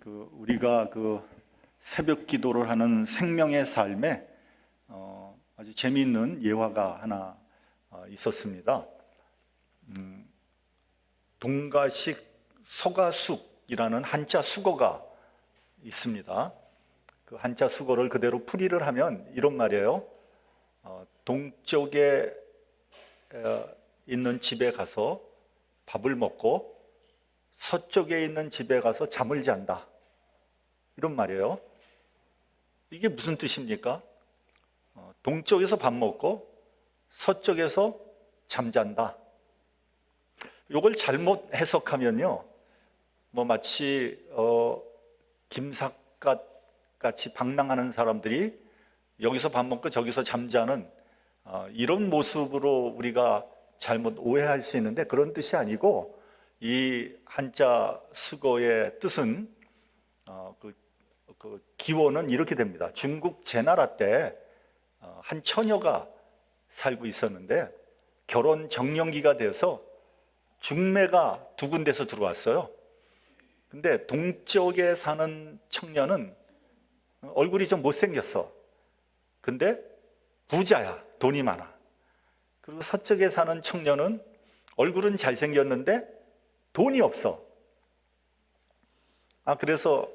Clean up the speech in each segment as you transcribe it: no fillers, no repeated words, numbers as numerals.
우리가 새벽 기도를 하는 생명의 삶에 아주 재미있는 예화가 하나 있었습니다. 동가식 서가숙이라는 한자 수거가 있습니다. 그 한자 수거를 그대로 풀이를 하면 이런 말이에요. 동쪽에 있는 집에 가서 밥을 먹고 서쪽에 있는 집에 가서 잠을 잔다, 이런 말이에요. 이게 무슨 뜻입니까? 동쪽에서 밥 먹고 서쪽에서 잠잔다. 이걸 잘못 해석하면요, 마치 김삿갓 같이 방랑하는 사람들이 여기서 밥 먹고 저기서 잠자는 이런 모습으로 우리가 잘못 오해할 수 있는데, 그런 뜻이 아니고 이 한자 수거의 뜻은 기원은 이렇게 됩니다. 중국 제나라 때 한 처녀가 살고 있었는데 결혼 정년기가 돼서 중매가 두 군데서 들어왔어요. 근데 동쪽에 사는 청년은 얼굴이 좀 못생겼어. 근데 부자야, 돈이 많아. 그리고 서쪽에 사는 청년은 얼굴은 잘생겼는데 돈이 없어. 그래서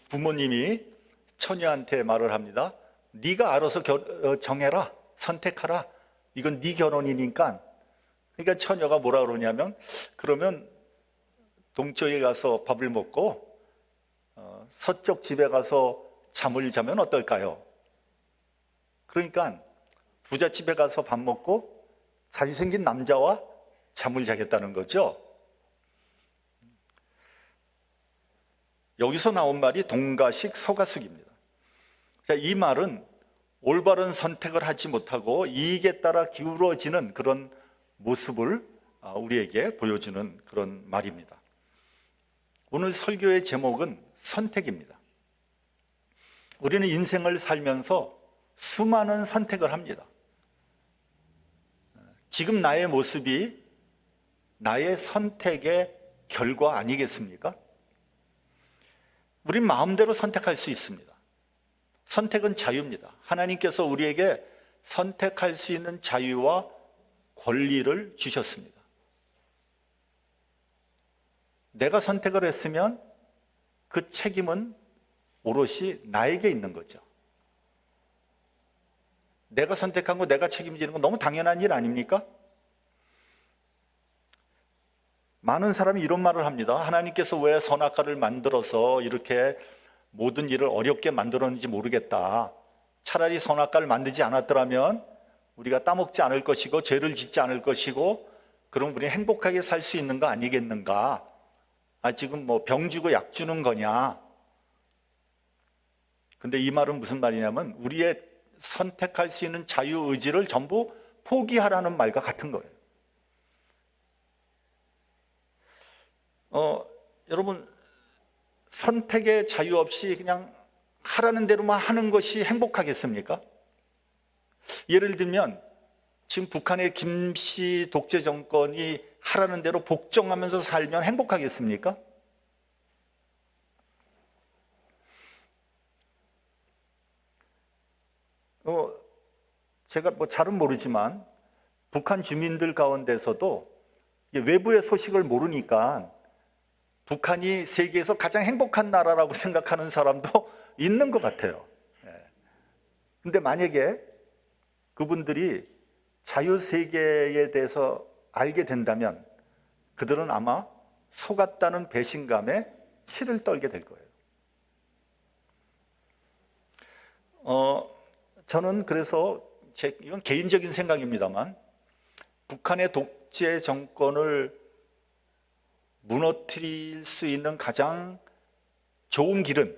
부모님이 처녀한테 말을 합니다. 네가 알아서 정해라, 선택하라. 이건 네 결혼이니까. 그러니까 처녀가 뭐라 그러냐면, 그러면 동쪽에 가서 밥을 먹고 서쪽 집에 가서 잠을 자면 어떨까요? 그러니까 부잣집에 가서 밥 먹고 잘생긴 남자와 잠을 자겠다는 거죠. 여기서 나온 말이 동가식 서가숙입니다. 이 말은 올바른 선택을 하지 못하고 이익에 따라 기울어지는 그런 모습을 우리에게 보여주는 그런 말입니다. 오늘 설교의 제목은 선택입니다. 우리는 인생을 살면서 수많은 선택을 합니다. 지금 나의 모습이 나의 선택의 결과 아니겠습니까? 우린 마음대로 선택할 수 있습니다. 선택은 자유입니다. 하나님께서 우리에게 선택할 수 있는 자유와 권리를 주셨습니다. 내가 선택을 했으면 그 책임은 오롯이 나에게 있는 거죠. 내가 선택한 거 내가 책임지는 건 너무 당연한 일 아닙니까? 많은 사람이 이런 말을 합니다. 하나님께서 왜 선악과를 만들어서 이렇게 모든 일을 어렵게 만들었는지 모르겠다. 차라리 선악과를 만들지 않았더라면 우리가 따먹지 않을 것이고 죄를 짓지 않을 것이고, 그럼 우리 행복하게 살 수 있는 거 아니겠는가? 지금 병 주고 약 주는 거냐? 근데 이 말은 무슨 말이냐면 우리의 선택할 수 있는 자유의지를 전부 포기하라는 말과 같은 거예요. 여러분, 선택의 자유 없이 그냥 하라는 대로만 하는 것이 행복하겠습니까? 예를 들면 지금 북한의 김씨 독재 정권이 하라는 대로 복종하면서 살면 행복하겠습니까? 제가 잘은 모르지만 북한 주민들 가운데서도 외부의 소식을 모르니까 북한이 세계에서 가장 행복한 나라라고 생각하는 사람도 있는 것 같아요. 근데 만약에 그분들이 자유세계에 대해서 알게 된다면 그들은 아마 속았다는 배신감에 치를 떨게 될 거예요. 저는 그래서 이건 개인적인 생각입니다만, 북한의 독재 정권을 무너뜨릴 수 있는 가장 좋은 길은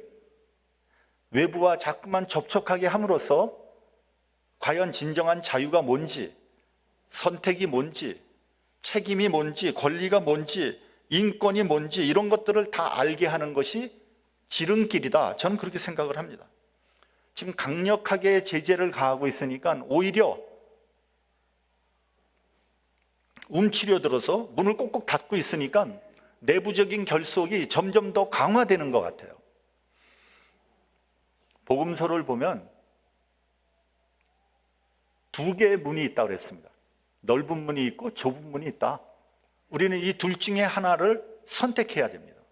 외부와 자꾸만 접촉하게 함으로써 과연 진정한 자유가 뭔지, 선택이 뭔지, 책임이 뭔지, 권리가 뭔지, 인권이 뭔지, 이런 것들을 다 알게 하는 것이 지름길이다. 저는 그렇게 생각을 합니다. 지금 강력하게 제재를 가하고 있으니까 오히려 움츠려 들어서 문을 꼭꼭 닫고 있으니까 내부적인 결속이 점점 더 강화되는 것 같아요. 복음서를 보면 두 개의 문이 있다고 그랬습니다. 넓은 문이 있고 좁은 문이 있다. 우리는 이 둘 중에 하나를 선택해야 됩니다.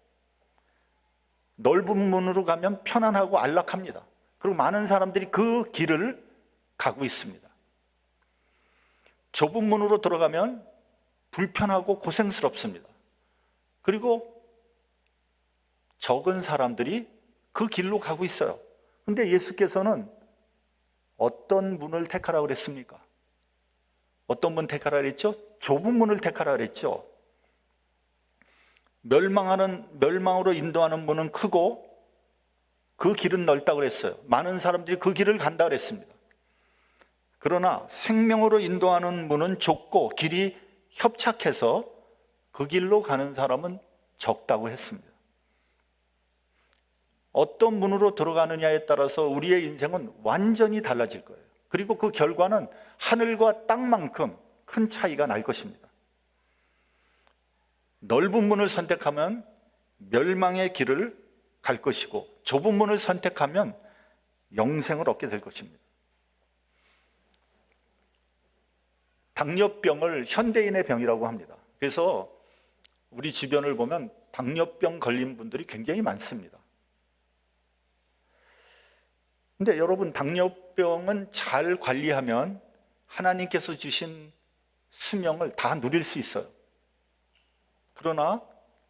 넓은 문으로 가면 편안하고 안락합니다. 그리고 많은 사람들이 그 길을 가고 있습니다. 좁은 문으로 들어가면 불편하고 고생스럽습니다. 그리고 적은 사람들이 그 길로 가고 있어요. 근데 예수께서는 어떤 문을 택하라고 그랬습니까? 어떤 문 택하라 그랬죠? 좁은 문을 택하라 그랬죠. 멸망으로 인도하는 문은 크고 그 길은 넓다고 그랬어요. 많은 사람들이 그 길을 간다 그랬습니다. 그러나 생명으로 인도하는 문은 좁고 길이 협착해서 그 길로 가는 사람은 적다고 했습니다. 어떤 문으로 들어가느냐에 따라서 우리의 인생은 완전히 달라질 거예요. 그리고 그 결과는 하늘과 땅만큼 큰 차이가 날 것입니다. 넓은 문을 선택하면 멸망의 길을 갈 것이고 좁은 문을 선택하면 영생을 얻게 될 것입니다. 당뇨병을 현대인의 병이라고 합니다. 그래서 우리 주변을 보면 당뇨병 걸린 분들이 굉장히 많습니다. 근데 여러분, 당뇨병은 잘 관리하면 하나님께서 주신 수명을 다 누릴 수 있어요. 그러나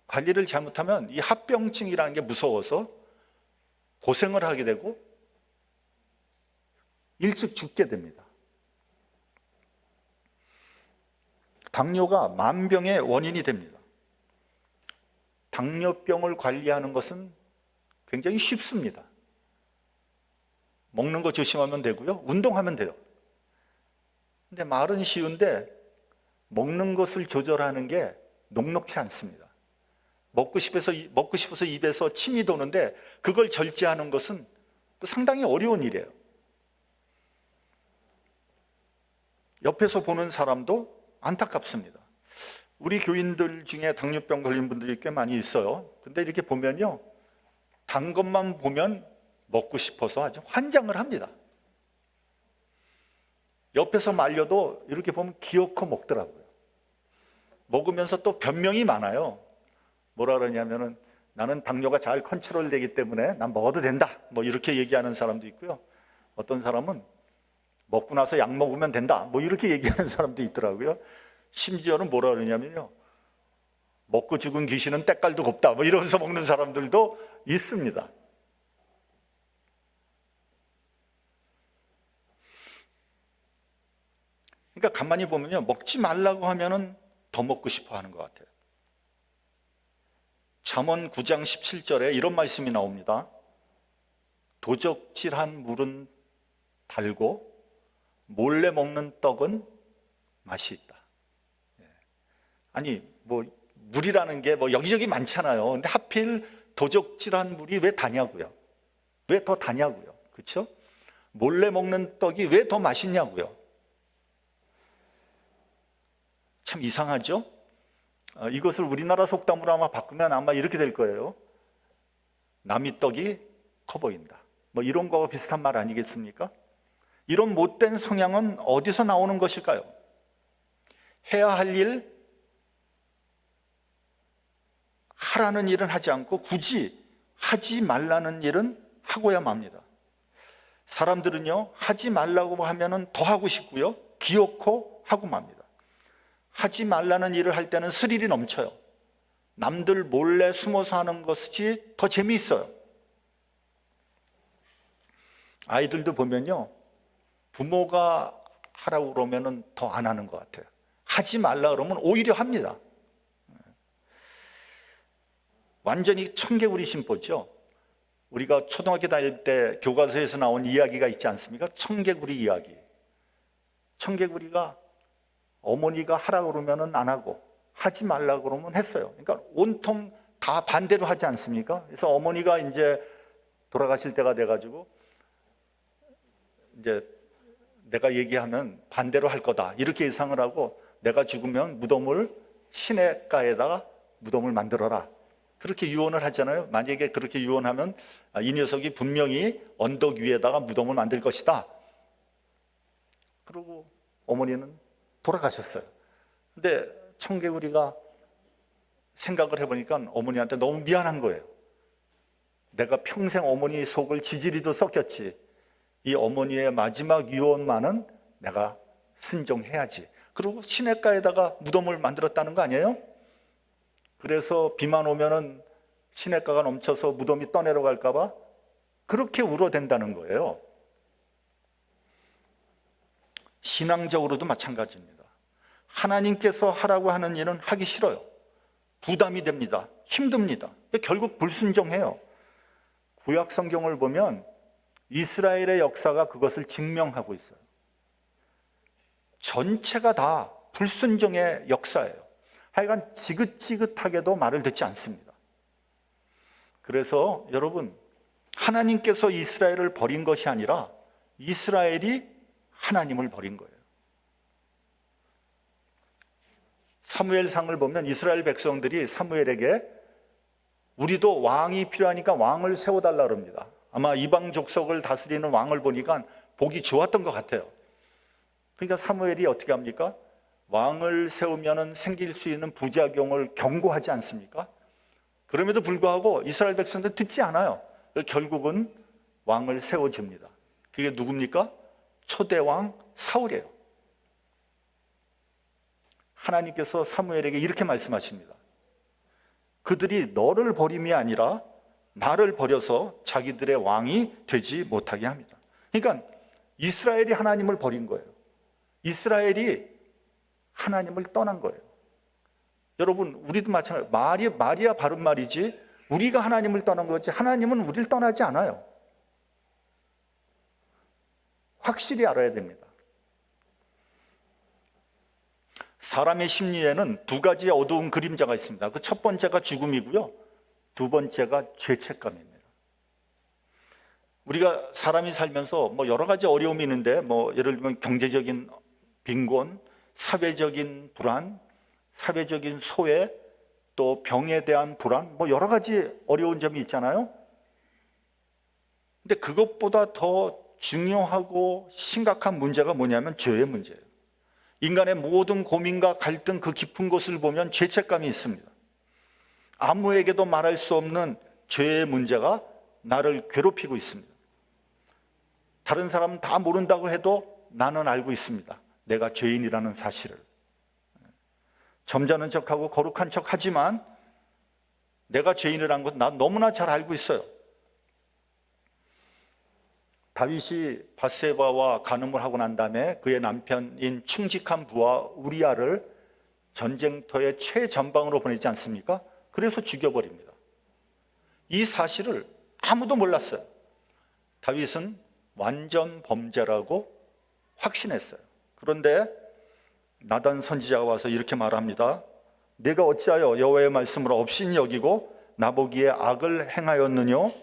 관리를 잘못하면 이 합병증이라는 게 무서워서 고생을 하게 되고 일찍 죽게 됩니다. 당뇨가 만병의 원인이 됩니다. 당뇨병을 관리하는 것은 굉장히 쉽습니다. 먹는 거 조심하면 되고요. 운동하면 돼요. 근데 말은 쉬운데 먹는 것을 조절하는 게 녹록지 않습니다. 먹고 싶어서 입에서 침이 도는데 그걸 절제하는 것은 또 상당히 어려운 일이에요. 옆에서 보는 사람도 안타깝습니다. 우리 교인들 중에 당뇨병 걸린 분들이 꽤 많이 있어요. 근데 이렇게 보면요, 단 것만 보면 먹고 싶어서 아주 환장을 합니다. 옆에서 말려도 이렇게 보면 기어코 먹더라고요. 먹으면서 또 변명이 많아요. 뭐라 그러냐면은 나는 당뇨가 잘 컨트롤 되기 때문에 난 먹어도 된다, 뭐 이렇게 얘기하는 사람도 있고요. 어떤 사람은 먹고 나서 약 먹으면 된다, 뭐 이렇게 얘기하는 사람도 있더라고요. 심지어는 뭐라 그러냐면요, 먹고 죽은 귀신은 때깔도 곱다, 뭐 이러면서 먹는 사람들도 있습니다. 그러니까 가만히 보면요, 먹지 말라고 하면은 더 먹고 싶어 하는 것 같아요. 잠언 9장 17절에 이런 말씀이 나옵니다. 도적질한 물은 달고 몰래 먹는 떡은 맛이 있다. 아니, 뭐 물이라는 게 뭐 여기저기 많잖아요. 근데 하필 도적질한 물이 왜 다냐고요? 왜 더 다냐고요? 그렇죠? 몰래 먹는 떡이 왜 더 맛있냐고요? 참 이상하죠? 이것을 우리나라 속담으로 아마 바꾸면 아마 이렇게 될 거예요. 남이 떡이 커 보인다, 뭐 이런 거와 비슷한 말 아니겠습니까? 이런 못된 성향은 어디서 나오는 것일까요? 해야 할 일, 하라는 일은 하지 않고 굳이 하지 말라는 일은 하고야 맙니다. 사람들은요, 하지 말라고 하면은 더 하고 싶고요, 기어코 하고 맙니다. 하지 말라는 일을 할 때는 스릴이 넘쳐요. 남들 몰래 숨어서 하는 것이 더 재미있어요. 아이들도 보면요, 부모가 하라고 그러면 더 안 하는 것 같아요. 하지 말라 그러면 오히려 합니다. 완전히 청개구리 심보죠. 우리가 초등학교 다닐 때 교과서에서 나온 이야기가 있지 않습니까? 청개구리 이야기. 청개구리가 어머니가 하라고 그러면 안 하고 하지 말라고 그러면 했어요. 그러니까 온통 다 반대로 하지 않습니까? 그래서 어머니가 이제 돌아가실 때가 돼가지고 이제 내가 얘기하면 반대로 할 거다, 이렇게 예상을 하고 내가 죽으면 무덤을 시냇가에다가 무덤을 만들어라, 그렇게 유언을 하잖아요. 만약에 그렇게 유언하면 이 녀석이 분명히 언덕 위에다가 무덤을 만들 것이다. 그리고 어머니는 돌아가셨어요. 근데 청개구리가 생각을 해보니까 어머니한테 너무 미안한 거예요. 내가 평생 어머니 속을 지지리도 썩혔지. 이 어머니의 마지막 유언만은 내가 순종해야지. 그리고 시냇가에다가 무덤을 만들었다는 거 아니에요? 그래서 비만 오면은 시냇가가 넘쳐서 무덤이 떠내려갈까 봐 그렇게 울어댄다는 거예요. 신앙적으로도 마찬가지입니다. 하나님께서 하라고 하는 일은 하기 싫어요. 부담이 됩니다. 힘듭니다. 결국 불순종해요. 구약 성경을 보면 이스라엘의 역사가 그것을 증명하고 있어요. 전체가 다 불순종의 역사예요. 하여간 지긋지긋하게도 말을 듣지 않습니다. 그래서 여러분, 하나님께서 이스라엘을 버린 것이 아니라 이스라엘이 하나님을 버린 거예요. 사무엘상을 보면 이스라엘 백성들이 사무엘에게 우리도 왕이 필요하니까 왕을 세워달라 그럽니다. 아마 이방 족속을 다스리는 왕을 보니까 보기 좋았던 것 같아요. 그러니까 사무엘이 어떻게 합니까? 왕을 세우면 생길 수 있는 부작용을 경고하지 않습니까? 그럼에도 불구하고 이스라엘 백성들 듣지 않아요. 결국은 왕을 세워줍니다. 그게 누굽니까? 초대왕 사울이에요. 하나님께서 사무엘에게 이렇게 말씀하십니다. 그들이 너를 버림이 아니라 나를 버려서 자기들의 왕이 되지 못하게 합니다. 그러니까 이스라엘이 하나님을 버린 거예요. 이스라엘이 하나님을 떠난 거예요. 여러분, 우리도 마찬가지예요. 말이야 바른 말이지 우리가 하나님을 떠난 거지 하나님은 우리를 떠나지 않아요. 확실히 알아야 됩니다. 사람의 심리에는 두 가지의 어두운 그림자가 있습니다. 그 첫 번째가 죽음이고요. 두 번째가 죄책감입니다. 우리가 사람이 살면서 뭐 여러 가지 어려움이 있는데 예를 들면 경제적인 빈곤, 사회적인 불안, 사회적인 소외, 또 병에 대한 불안, 여러 가지 어려운 점이 있잖아요. 근데 그것보다 더 중요하고 심각한 문제가 뭐냐면 죄의 문제예요. 인간의 모든 고민과 갈등 그 깊은 곳을 보면 죄책감이 있습니다. 아무에게도 말할 수 없는 죄의 문제가 나를 괴롭히고 있습니다. 다른 사람은 다 모른다고 해도 나는 알고 있습니다. 내가 죄인이라는 사실을. 점잖은 척하고 거룩한 척하지만 내가 죄인이라는 건 난 너무나 잘 알고 있어요. 다윗이 밧세바와 간음을 하고 난 다음에 그의 남편인 충직한 부하 우리아를 전쟁터의 최전방으로 보내지 않습니까? 그래서 죽여버립니다. 이 사실을 아무도 몰랐어요. 다윗은 완전 범죄라고 확신했어요. 그런데 나단 선지자가 와서 이렇게 말합니다. 내가 어찌하여 여호와의 말씀을 업신 여기고 나보기에 악을 행하였느뇨?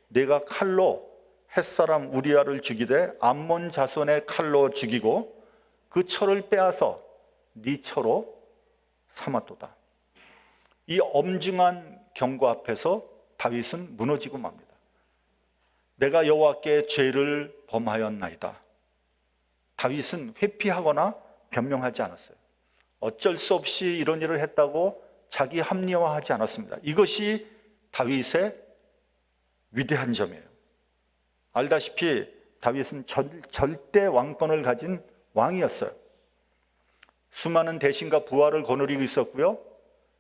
내가 칼로 햇사람 우리아를 죽이되 암몬 자손의 칼로 죽이고 그 철을 빼앗아 네 처로 삼았도다. 이 엄중한 경고 앞에서 다윗은 무너지고 맙니다. 내가 여호와께 죄를 범하였나이다. 다윗은 회피하거나 변명하지 않았어요. 어쩔 수 없이 이런 일을 했다고 자기 합리화하지 않았습니다. 이것이 다윗의 위대한 점이에요. 알다시피 다윗은 절대 왕권을 가진 왕이었어요. 수많은 대신과 부하를 거느리고 있었고요.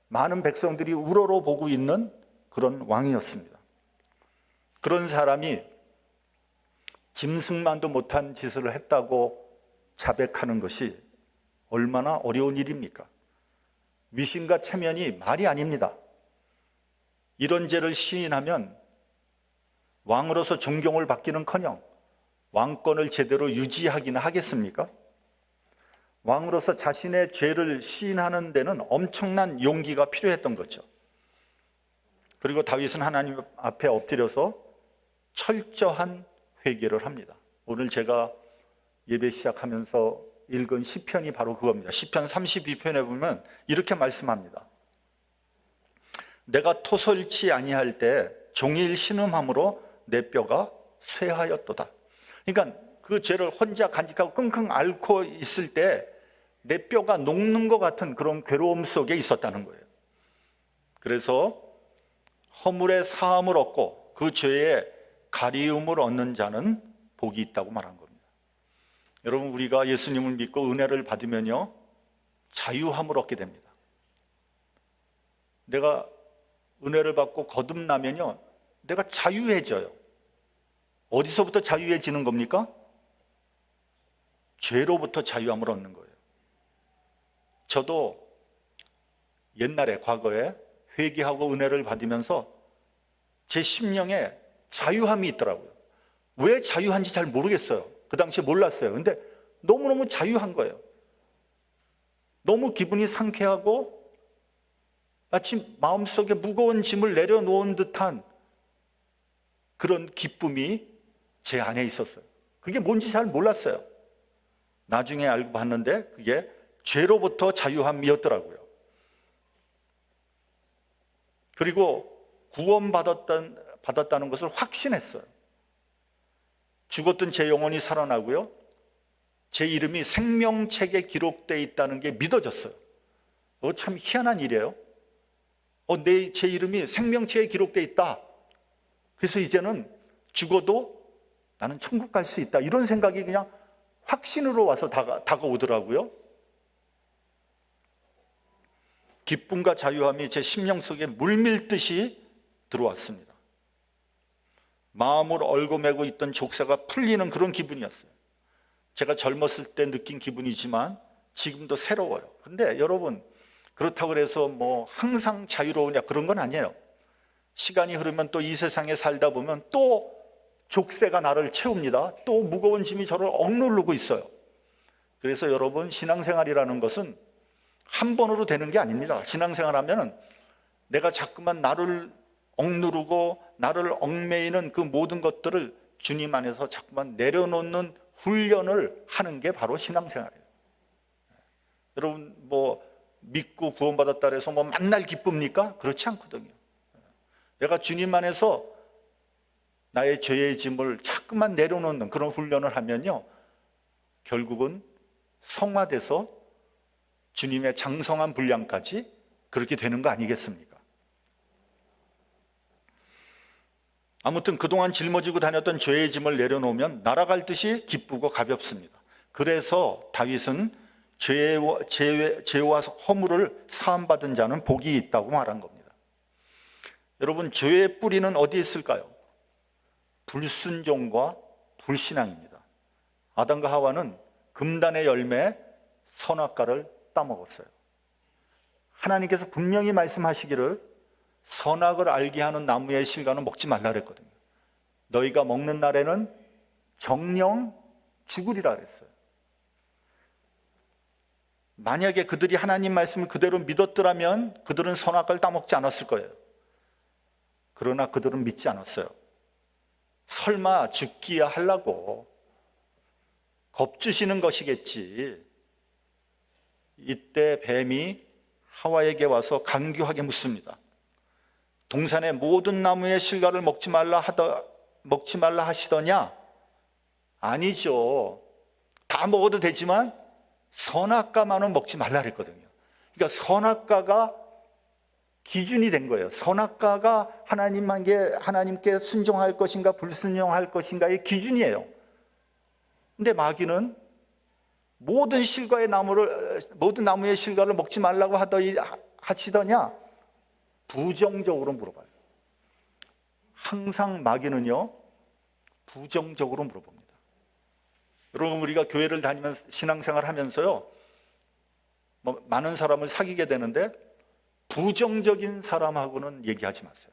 많은 백성들이 우러러 보고 있는 그런 왕이었습니다. 그런 사람이 짐승만도 못한 짓을 했다고 자백하는 것이 얼마나 어려운 일입니까? 위신과 체면이 말이 아닙니다. 이런 죄를 시인하면 왕으로서 존경을 받기는커녕 왕권을 제대로 유지하기는 하겠습니까? 왕으로서 자신의 죄를 시인하는 데는 엄청난 용기가 필요했던 거죠. 그리고 다윗은 하나님 앞에 엎드려서 철저한 회개를 합니다. 오늘 제가 예배 시작하면서 읽은 시편이 바로 그겁니다. 시편 32편에 보면 이렇게 말씀합니다. 내가 토설치 아니할 때 종일 신음함으로 내 뼈가 쇠하였도다. 그러니까 그 죄를 혼자 간직하고 끙끙 앓고 있을 때 내 뼈가 녹는 것 같은 그런 괴로움 속에 있었다는 거예요. 그래서 허물의 사함을 얻고 그 죄의 가리움을 얻는 자는 복이 있다고 말한 겁니다. 여러분, 우리가 예수님을 믿고 은혜를 받으면요, 자유함을 얻게 됩니다. 내가 은혜를 받고 거듭나면요, 내가 자유해져요. 어디서부터 자유해지는 겁니까? 죄로부터 자유함을 얻는 거예요. 저도 옛날에 과거에 회개하고 은혜를 받으면서 제 심령에 자유함이 있더라고요. 왜 자유한지 잘 모르겠어요. 그 당시에 몰랐어요. 근데 너무너무 자유한 거예요. 너무 기분이 상쾌하고 마치 마음속에 무거운 짐을 내려놓은 듯한 그런 기쁨이 제 안에 있었어요. 그게 뭔지 잘 몰랐어요. 나중에 알고 봤는데 그게 죄로부터 자유함이었더라고요. 그리고 구원받았다는 것을 확신했어요. 죽었던 제 영혼이 살아나고요, 제 이름이 생명책에 기록되어 있다는 게 믿어졌어요. 참 희한한 일이에요. 제 이름이 생명책에 기록되어 있다. 그래서 이제는 죽어도 나는 천국 갈 수 있다. 이런 생각이 그냥 확신으로 와서 다가오더라고요. 기쁨과 자유함이 제 심령 속에 물밀듯이 들어왔습니다. 마음을 얽어매고 있던 족쇄가 풀리는 그런 기분이었어요. 제가 젊었을 때 느낀 기분이지만 지금도 새로워요. 근데 여러분, 그렇다고 해서 뭐 항상 자유로우냐 그런 건 아니에요. 시간이 흐르면 또 이 세상에 살다 보면 또 족쇄가 나를 채웁니다. 또 무거운 짐이 저를 억누르고 있어요. 그래서 여러분, 신앙생활이라는 것은 한 번으로 되는 게 아닙니다. 신앙생활하면 내가 자꾸만 나를 억누르고 나를 얽매이는 그 모든 것들을 주님 안에서 자꾸만 내려놓는 훈련을 하는 게 바로 신앙생활이에요. 여러분, 뭐 믿고 구원받았다 해서 뭐 만날 기쁩니까? 그렇지 않거든요. 내가 주님 안에서 나의 죄의 짐을 자꾸만 내려놓는 그런 훈련을 하면요, 결국은 성화돼서 주님의 장성한 분량까지 그렇게 되는 거 아니겠습니까? 아무튼 그동안 짊어지고 다녔던 죄의 짐을 내려놓으면 날아갈 듯이 기쁘고 가볍습니다. 그래서 다윗은 죄와 허물을 사함받은 자는 복이 있다고 말한 겁니다. 여러분, 죄의 뿌리는 어디에 있을까요? 불순종과 불신앙입니다. 아담과 하와는 금단의 열매 선악과를 따먹었어요. 하나님께서 분명히 말씀하시기를 선악을 알게 하는 나무의 실과는 먹지 말라 그랬거든요. 너희가 먹는 날에는 정령 죽으리라 그랬어요. 만약에 그들이 하나님 말씀을 그대로 믿었더라면 그들은 선악과를 따먹지 않았을 거예요. 그러나 그들은 믿지 않았어요. 설마 죽기야 하려고 겁주시는 것이겠지. 이때 뱀이 하와에게 와서 간교하게 묻습니다. 동산의 모든 나무의 실과를 먹지 말라 하시더냐? 아니죠. 다 먹어도 되지만 선악과만은 먹지 말라 그랬거든요. 그러니까 선악과가 기준이 된 거예요. 선악과가 하나님께 순종할 것인가 불순종할 것인가의 기준이에요. 근데 마귀는 모든 나무의 실과를 먹지 말라고 하시더냐? 부정적으로 물어봐요. 항상 마귀는요, 부정적으로 물어봅니다. 여러분, 우리가 교회를 다니면서 신앙생활 하면서요, 많은 사람을 사귀게 되는데 부정적인 사람하고는 얘기하지 마세요.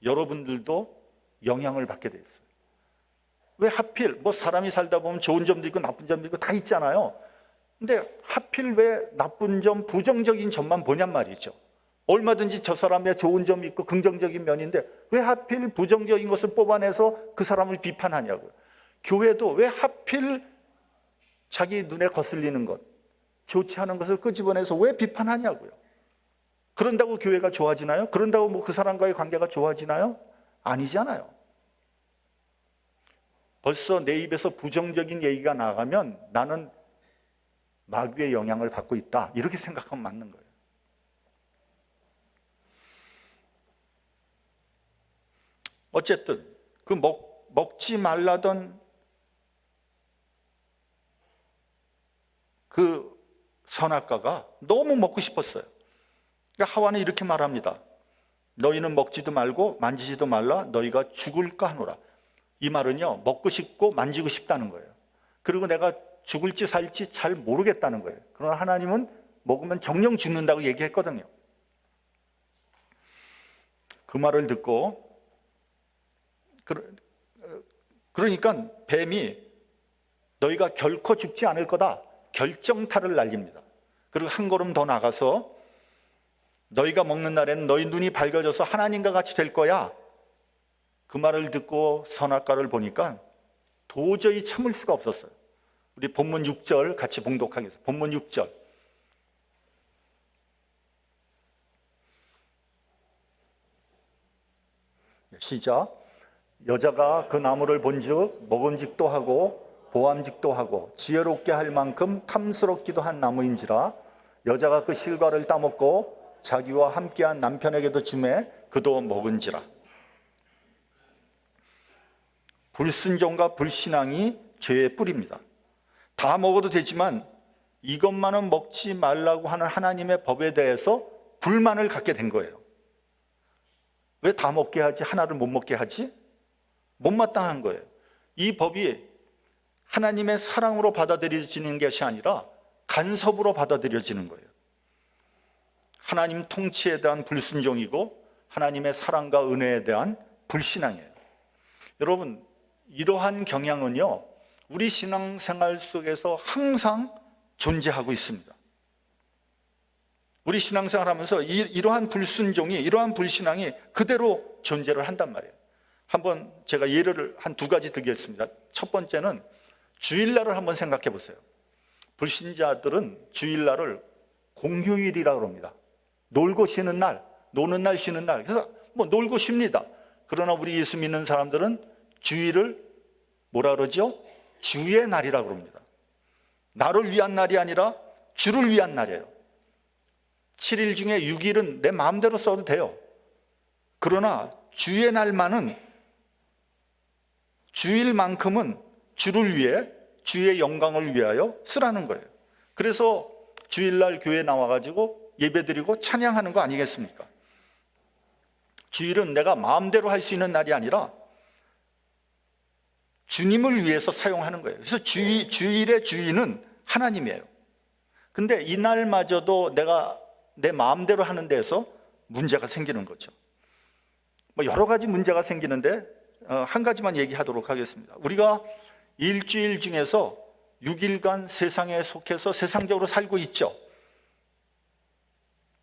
여러분들도 영향을 받게 돼 있어요. 왜 하필 사람이 살다 보면 좋은 점도 있고 나쁜 점도 있고 다 있잖아요. 근데 하필 왜 나쁜 점, 부정적인 점만 보냔 말이죠. 얼마든지 저 사람의 좋은 점이 있고 긍정적인 면인데 왜 하필 부정적인 것을 뽑아내서 그 사람을 비판하냐고요. 교회도 왜 하필 자기 눈에 거슬리는 것, 좋지 않은 것을 끄집어내서 왜 비판하냐고요. 그런다고 교회가 좋아지나요? 그런다고 뭐 그 사람과의 관계가 좋아지나요? 아니잖아요. 벌써 내 입에서 부정적인 얘기가 나가면 나는 마귀의 영향을 받고 있다, 이렇게 생각하면 맞는 거예요. 어쨌든 그 먹지 말라던 그 선악과가 너무 먹고 싶었어요. 그러니까 하와는 이렇게 말합니다. 너희는 먹지도 말고 만지지도 말라, 너희가 죽을까 하노라. 이 말은요, 먹고 싶고 만지고 싶다는 거예요. 그리고 내가 죽을지 살지 잘 모르겠다는 거예요. 그러나 하나님은 먹으면 정령 죽는다고 얘기했거든요. 그 말을 듣고 그러니까 뱀이 너희가 결코 죽지 않을 거다, 결정타를 날립니다. 그리고 한 걸음 더 나가서 너희가 먹는 날에는 너희 눈이 밝아져서 하나님과 같이 될 거야. 그 말을 듣고 선악과를 보니까 도저히 참을 수가 없었어요. 우리 본문 6절 같이 봉독하겠습니다. 본문 6절. 시작. 여자가 그 나무를 본즉 먹음직도 하고 보암직도 하고 지혜롭게 할 만큼 탐스럽기도 한 나무인지라 여자가 그 실과를 따먹고 자기와 함께한 남편에게도 주매 그도 먹은지라. 불순종과 불신앙이 죄의 뿌리입니다. 다 먹어도 되지만 이것만은 먹지 말라고 하는 하나님의 법에 대해서 불만을 갖게 된 거예요. 왜 다 먹게 하지 하나를 못 먹게 하지? 못마땅한 거예요. 이 법이 하나님의 사랑으로 받아들여지는 것이 아니라 간섭으로 받아들여지는 거예요. 하나님 통치에 대한 불순종이고 하나님의 사랑과 은혜에 대한 불신앙이에요. 여러분, 이러한 경향은요, 우리 신앙생활 속에서 항상 존재하고 있습니다. 우리 신앙생활 하면서 이러한 불순종이, 이러한 불신앙이 그대로 존재를 한단 말이에요. 한번 제가 예를 한 두 가지 드리겠습니다. 첫 번째는 주일날을 한번 생각해 보세요. 불신자들은 주일날을 공휴일이라고 합니다. 놀고 쉬는 날, 노는 날, 쉬는 날. 그래서 뭐 놀고 쉽니다. 그러나 우리 예수 믿는 사람들은 주일을 뭐라 그러죠? 주의 날이라고 합니다. 나를 위한 날이 아니라 주를 위한 날이에요. 7일 중에 6일은 내 마음대로 써도 돼요. 그러나 주의 날만은, 주일만큼은 주를 위해, 주의 영광을 위하여 쓰라는 거예요. 그래서 주일날 교회에 나와가지고 예배드리고 찬양하는 거 아니겠습니까? 주일은 내가 마음대로 할 수 있는 날이 아니라 주님을 위해서 사용하는 거예요. 그래서 주일의 주인은 하나님이에요. 근데 이 날마저도 내가 내 마음대로 하는 데에서 문제가 생기는 거죠. 뭐 여러 가지 문제가 생기는데 한 가지만 얘기하도록 하겠습니다. 우리가 일주일 중에서 6일간 세상에 속해서 세상적으로 살고 있죠.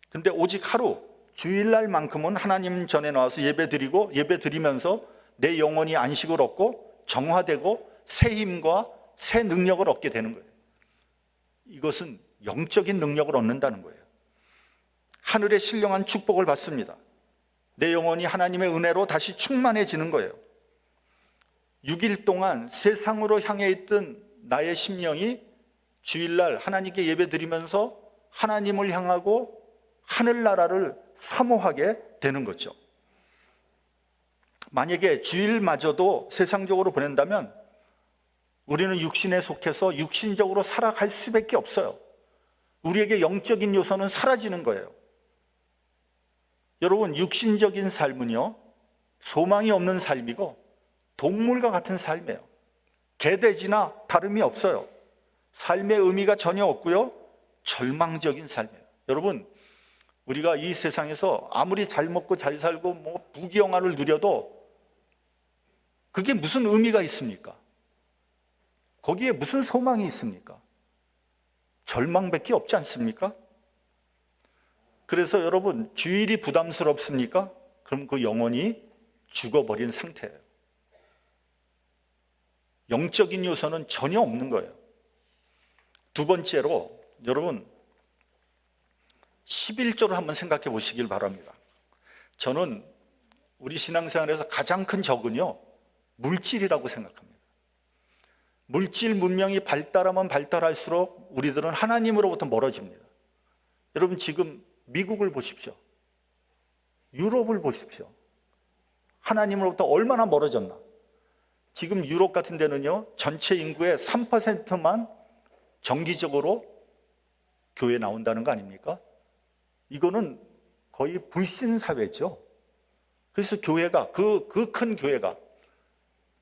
근데 오직 하루, 주일날만큼은 하나님 전에 나와서 예배드리고 예배드리면서 내 영혼이 안식을 얻고 정화되고 새 힘과 새 능력을 얻게 되는 거예요. 이것은 영적인 능력을 얻는다는 거예요. 하늘의 신령한 축복을 받습니다. 내 영혼이 하나님의 은혜로 다시 충만해지는 거예요. 6일 동안 세상으로 향해 있던 나의 심령이 주일날 하나님께 예배드리면서 하나님을 향하고 하늘나라를 사모하게 되는 거죠. 만약에 주일마저도 세상적으로 보낸다면 우리는 육신에 속해서 육신적으로 살아갈 수밖에 없어요. 우리에게 영적인 요소는 사라지는 거예요. 여러분, 육신적인 삶은요, 소망이 없는 삶이고 동물과 같은 삶이에요. 개돼지나 다름이 없어요. 삶의 의미가 전혀 없고요, 절망적인 삶이에요. 여러분, 우리가 이 세상에서 아무리 잘 먹고 잘 살고 뭐 부귀영화를 누려도 그게 무슨 의미가 있습니까? 거기에 무슨 소망이 있습니까? 절망밖에 없지 않습니까? 그래서 여러분, 주일이 부담스럽습니까? 그럼 그 영혼이 죽어버린 상태예요. 영적인 요소는 전혀 없는 거예요. 두 번째로, 여러분, 11조를 한번 생각해 보시길 바랍니다. 저는 우리 신앙생활에서 가장 큰 적은요, 물질이라고 생각합니다. 물질 문명이 발달하면 발달할수록 우리들은 하나님으로부터 멀어집니다. 여러분, 지금 미국을 보십시오. 유럽을 보십시오. 하나님으로부터 얼마나 멀어졌나. 지금 유럽 같은 데는요, 전체 인구의 3%만 정기적으로 교회에 나온다는 거 아닙니까? 이거는 거의 불신사회죠. 그래서 교회가, 그 큰 교회가,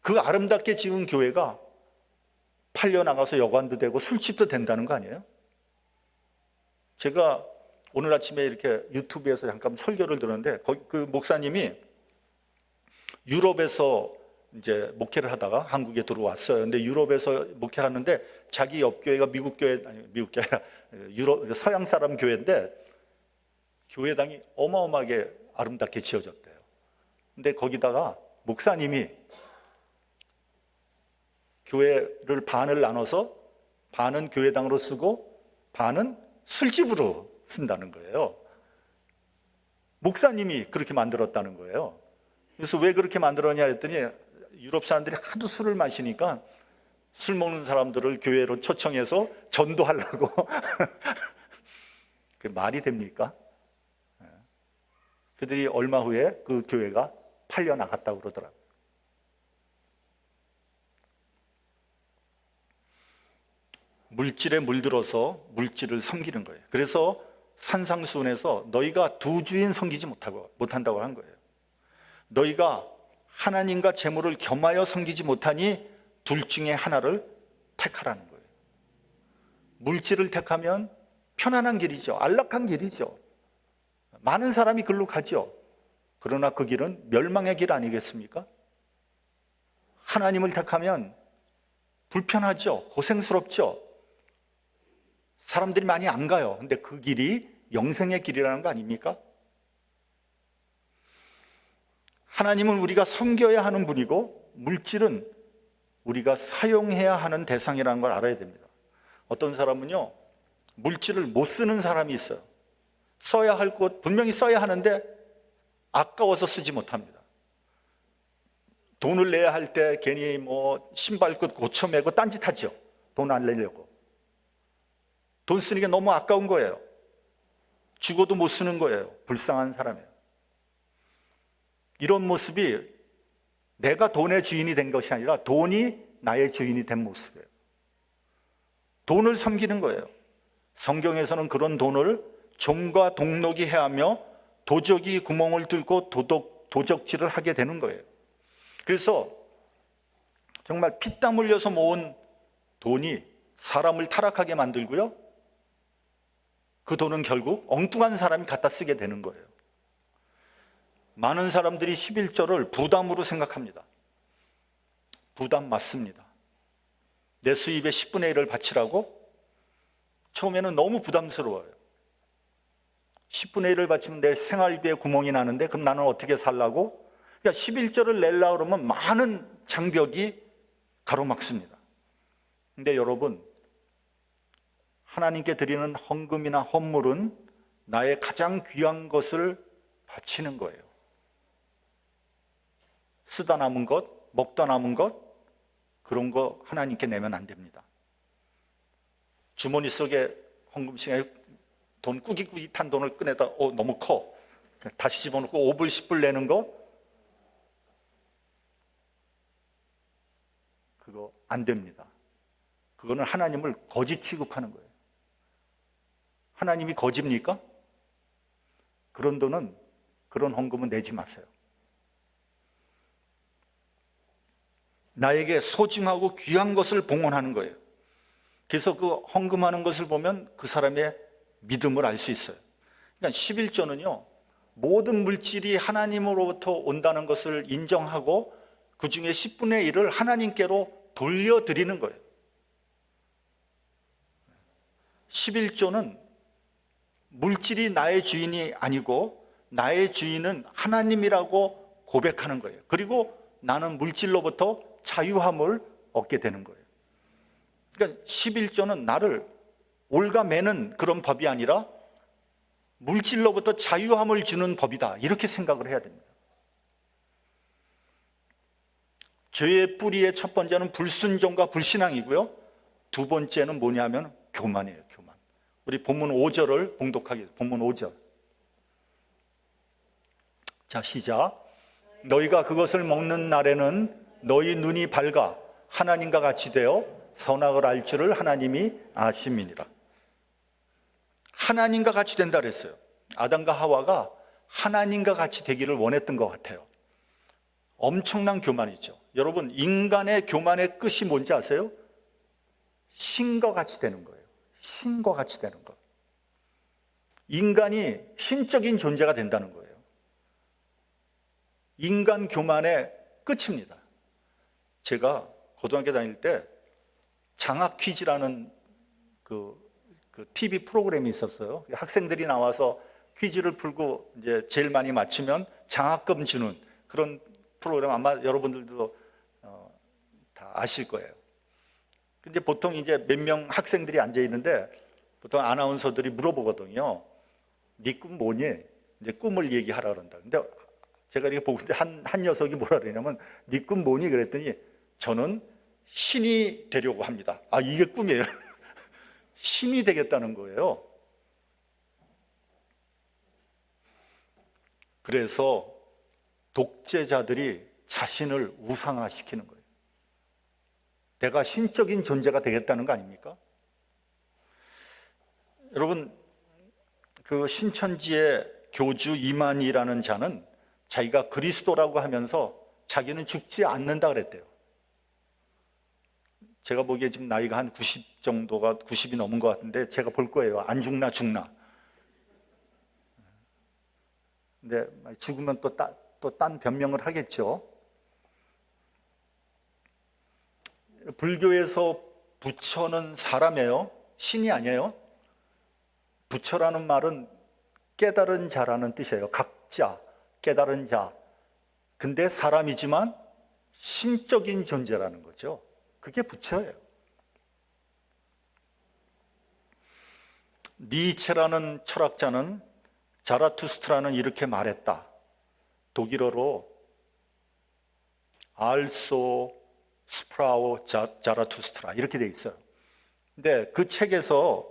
그 아름답게 지은 교회가 팔려나가서 여관도 되고 술집도 된다는 거 아니에요? 제가 오늘 아침에 이렇게 유튜브에서 잠깐 설교를 들었는데, 그 목사님이 유럽에서 이제 목회를 하다가 한국에 들어왔어요. 근데 유럽에서 목회를 하는데 자기 옆 교회가 미국 교회, 아니 미국 교회 아니라 유럽 서양 사람 교회인데 교회당이 어마어마하게 아름답게 지어졌대요. 근데 거기다가 목사님이 교회를 반을 나눠서 반은 교회당으로 쓰고 반은 술집으로 쓴다는 거예요. 목사님이 그렇게 만들었다는 거예요. 그래서 왜 그렇게 만들었냐 했더니 유럽 사람들이 하도 술을 마시니까 술 먹는 사람들을 교회로 초청해서 전도하려고. 그 말이 됩니까? 그들이 얼마 후에 그 교회가 팔려 나갔다고 그러더라고요. 물질에 물들어서 물질을 섬기는 거예요. 그래서 산상수훈에서 너희가 두 주인 섬기지 못한다고 한 거예요. 너희가 하나님과 재물을 겸하여 섬기지 못하니 둘 중에 하나를 택하라는 거예요. 물질을 택하면 편안한 길이죠. 안락한 길이죠. 많은 사람이 글로 가죠. 그러나 그 길은 멸망의 길 아니겠습니까? 하나님을 택하면 불편하죠. 고생스럽죠. 사람들이 많이 안 가요. 근데 그 길이 영생의 길이라는 거 아닙니까? 하나님은 우리가 섬겨야 하는 분이고 물질은 우리가 사용해야 하는 대상이라는 걸 알아야 됩니다. 어떤 사람은요, 물질을 못 쓰는 사람이 있어요. 써야 할 것 분명히 써야 하는데 아까워서 쓰지 못합니다. 돈을 내야 할 때 괜히 뭐 신발끝 고쳐매고 딴짓하죠. 돈 안 내려고. 돈 쓰는 게 너무 아까운 거예요. 죽어도 못 쓰는 거예요. 불쌍한 사람이에요. 이런 모습이 내가 돈의 주인이 된 것이 아니라 돈이 나의 주인이 된 모습이에요. 돈을 섬기는 거예요. 성경에서는 그런 돈을 종과 동록이 해하며 도적이 구멍을 뚫고 도적질을 하게 되는 거예요. 그래서 정말 피땀 흘려서 모은 돈이 사람을 타락하게 만들고요, 그 돈은 결국 엉뚱한 사람이 갖다 쓰게 되는 거예요. 많은 사람들이 11조를 부담으로 생각합니다. 부담 맞습니다. 내 수입의 10분의 1을 바치라고? 처음에는 너무 부담스러워요. 10분의 1을 바치면 내 생활비에 구멍이 나는데 그럼 나는 어떻게 살라고? 그러니까 11조를 내려고 그러면 많은 장벽이 가로막습니다. 근데 여러분, 하나님께 드리는 헌금이나 헌물은 나의 가장 귀한 것을 바치는 거예요. 쓰다 남은 것, 먹다 남은 것, 그런 거 하나님께 내면 안 됩니다. 주머니 속에 헌금 시간에 돈 꾸깃꾸깃 탄 돈을 꺼내다 너무 커, 다시 집어넣고 5불 10불 내는 거, 그거 안 됩니다. 그거는 하나님을 거지 취급하는 거예요. 하나님이 거지입니까? 그런 돈은, 그런 헌금은 내지 마세요. 나에게 소중하고 귀한 것을 봉헌하는 거예요. 그래서 그 헌금하는 것을 보면 그 사람의 믿음을 알 수 있어요. 그러니까 11조는요, 모든 물질이 하나님으로부터 온다는 것을 인정하고 그 중에 10분의 1을 하나님께로 돌려드리는 거예요. 11조는 물질이 나의 주인이 아니고 나의 주인은 하나님이라고 고백하는 거예요. 그리고 나는 물질로부터 자유함을 얻게 되는 거예요. 그러니까 11조는 나를 올가매는 그런 법이 아니라 물질로부터 자유함을 주는 법이다, 이렇게 생각을 해야 됩니다. 죄의 뿌리의 첫 번째는 불순종과 불신앙이고요, 두 번째는 뭐냐면 교만이에요. 교만. 우리 본문 5절을 봉독하겠습니다. 본문 5절. 자, 시작. 너희가 그것을 먹는 날에는 너희 눈이 밝아 하나님과 같이 되어 선악을 알 줄을 하나님이 아심이니라. 하나님과 같이 된다 그랬어요. 아담과 하와가 하나님과 같이 되기를 원했던 것 같아요. 엄청난 교만이죠. 여러분, 인간의 교만의 끝이 뭔지 아세요? 신과 같이 되는 거예요. 신과 같이 되는 것. 인간이 신적인 존재가 된다는 거예요. 인간 교만의 끝입니다. 제가 고등학교 다닐 때 장학 퀴즈라는 그 TV 프로그램이 있었어요. 학생들이 나와서 퀴즈를 풀고 이제 제일 많이 맞추면 장학금 주는 그런 프로그램, 아마 여러분들도 다 아실 거예요. 근데 보통 이제 몇 명 학생들이 앉아 있는데 보통 아나운서들이 물어보거든요. 네 꿈 뭐니? 이제 꿈을 얘기하라 그런다. 근데 제가 이렇게 보고 있는데 한 녀석이 뭐라 그러냐면 네 꿈 뭐니? 그랬더니 저는 신이 되려고 합니다. 아, 이게 꿈이에요. 신이 되겠다는 거예요. 그래서 독재자들이 자신을 우상화시키는 거예요. 내가 신적인 존재가 되겠다는 거 아닙니까? 여러분, 그 신천지의 교주 이만희라는 자는 자기가 그리스도라고 하면서 자기는 죽지 않는다 그랬대요. 제가 보기에 지금 나이가 한 90 정도가 90이 넘은 것 같은데 제가 볼 거예요. 안 죽나 죽나. 근데 죽으면 또 딴 변명을 하겠죠. 불교에서 부처는 사람이에요. 신이 아니에요. 부처라는 말은 깨달은 자라는 뜻이에요. 각자, 깨달은 자. 근데 사람이지만 신적인 존재라는 거죠. 그게 부처예요. 니체라는 철학자는 자라투스트라는 이렇게 말했다. 독일어로 알소 스프라우 자라투스트라 이렇게 돼 있어요. 근데 그 책에서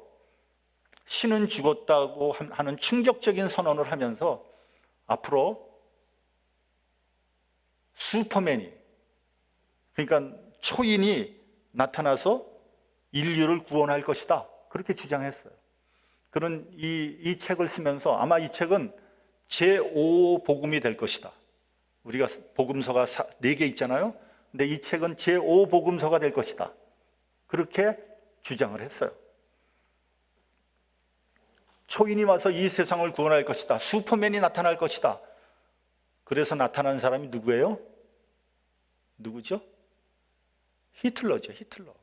신은 죽었다고 하는 충격적인 선언을 하면서 앞으로 슈퍼맨이, 그러니까 초인이 나타나서 인류를 구원할 것이다, 그렇게 주장했어요. 그런 이 책을 쓰면서 아마 이 책은 제5복음이 될 것이다. 우리가 복음서가 4개 있잖아요. 근데 이 책은 제5복음서가 될 것이다, 그렇게 주장을 했어요. 초인이 와서 이 세상을 구원할 것이다. 슈퍼맨이 나타날 것이다. 그래서 나타난 사람이 누구예요? 누구죠? 히틀러죠. 히틀러.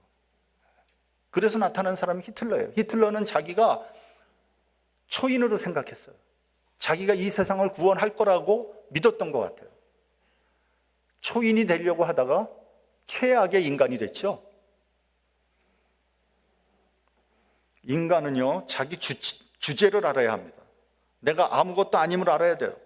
그래서 나타난 사람이 히틀러예요. 히틀러는 자기가 초인으로 생각했어요. 자기가 이 세상을 구원할 거라고 믿었던 것 같아요. 초인이 되려고 하다가 최악의 인간이 됐죠. 인간은요, 자기 주제를 알아야 합니다. 내가 아무것도 아님을 알아야 돼요.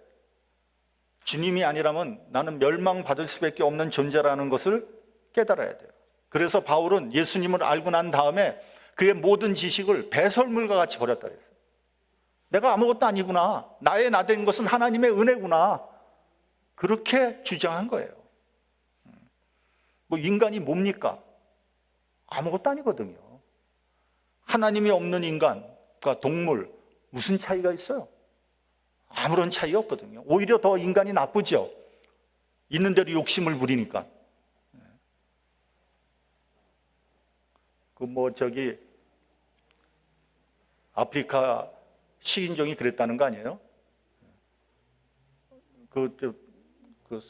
주님이 아니라면 나는 멸망받을 수밖에 없는 존재라는 것을 깨달아야 돼요. 그래서 바울은 예수님을 알고 난 다음에 그의 모든 지식을 배설물과 같이 버렸다 그랬어요. 내가 아무것도 아니구나. 나의 나 된 것은 하나님의 은혜구나. 그렇게 주장한 거예요. 뭐 인간이 뭡니까? 아무것도 아니거든요. 하나님이 없는 인간과 동물 무슨 차이가 있어요? 아무런 차이 없거든요. 오히려 더 인간이 나쁘죠. 있는 대로 욕심을 부리니까. 아프리카 식인종이 그랬다는 거 아니에요? 그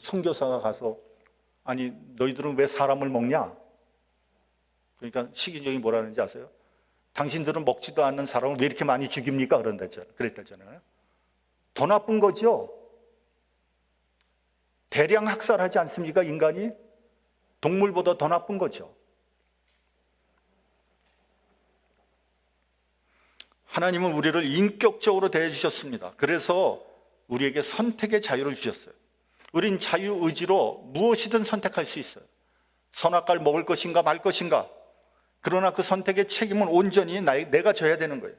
선교사가 가서 아니 너희들은 왜 사람을 먹냐? 그러니까 식인종이 뭐라는지 아세요? 당신들은 먹지도 않는 사람을 왜 이렇게 많이 죽입니까? 그랬다잖아요. 더 나쁜 거죠. 대량 학살하지 않습니까? 인간이 동물보다 더 나쁜 거죠. 하나님은 우리를 인격적으로 대해 주셨습니다. 그래서 우리에게 선택의 자유를 주셨어요. 우린 자유의지로 무엇이든 선택할 수 있어요. 선악과를 먹을 것인가 말 것인가. 그러나 그 선택의 책임은 온전히 내가 져야 되는 거예요.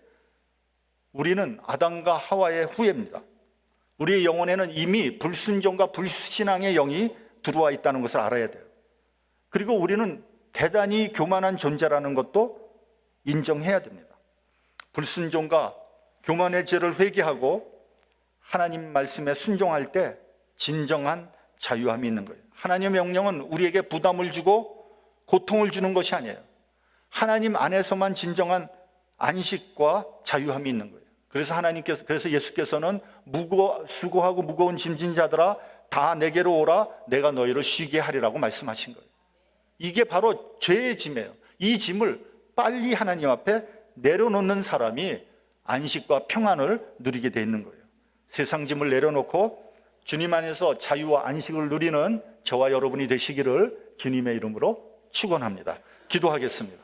우리는 아담과 하와의 후예입니다. 우리의 영혼에는 이미 불순종과 불신앙의 영이 들어와 있다는 것을 알아야 돼요. 그리고 우리는 대단히 교만한 존재라는 것도 인정해야 됩니다. 불순종과 교만의 죄를 회개하고 하나님 말씀에 순종할 때 진정한 자유함이 있는 거예요. 하나님의 명령은 우리에게 부담을 주고 고통을 주는 것이 아니에요. 하나님 안에서만 진정한 안식과 자유함이 있는 거예요. 그래서 예수께서는 수고하고 무거운 짐진 자들아 다 내게로 오라 내가 너희를 쉬게 하리라고 말씀하신 거예요. 이게 바로 죄의 짐이에요. 이 짐을 빨리 하나님 앞에 내려놓는 사람이 안식과 평안을 누리게 돼 있는 거예요. 세상 짐을 내려놓고 주님 안에서 자유와 안식을 누리는 저와 여러분이 되시기를 주님의 이름으로 축원합니다. 기도하겠습니다.